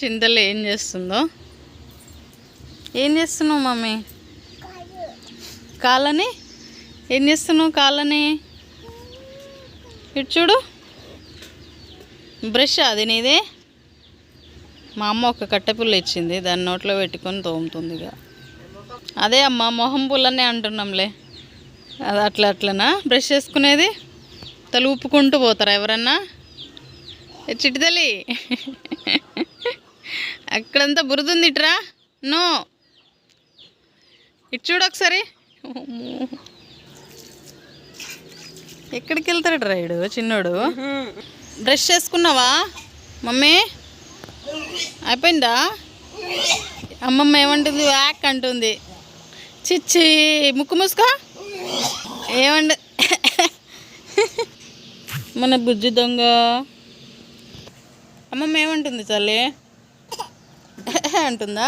చింతలు ఏం చేస్తున్నావు మమ్మీ? కాళ్ళని ఏం చేస్తున్నావు? కాళ్ళని ఇటు చూడు. బ్రష్ అది నీదే? మా అమ్మ ఒక కట్టెపుల్ల ఇచ్చింది, దాన్ని నోట్లో పెట్టుకొని తోముతుంది. ఇక అదే అమ్మ మొహం పుల్లనే అంటున్నాంలే. అది అట్లనా బ్రష్ చేసుకునేది? తల ఊపుకుంటూ పోతారా ఎవరన్నా? చిటితల్లి అక్కడంతా బురదుంది, ఇట్రా. నో, ఇటు చూడు ఒకసారి. ఎక్కడికి వెళ్తాడు రాయుడు చిన్నోడు? బ్రష్ చేసుకున్నావా మమ్మీ? అయిపోయిందా? అమ్మమ్మ ఏమంటుంది? వ్యాక్ అంటుంది. చిచ్చి ముక్కు మూసుకో. ఏమండి మన బుజ్జి దొంగ. అమ్మమ్మ ఏమంటుంది తల్లి? అంటుందా?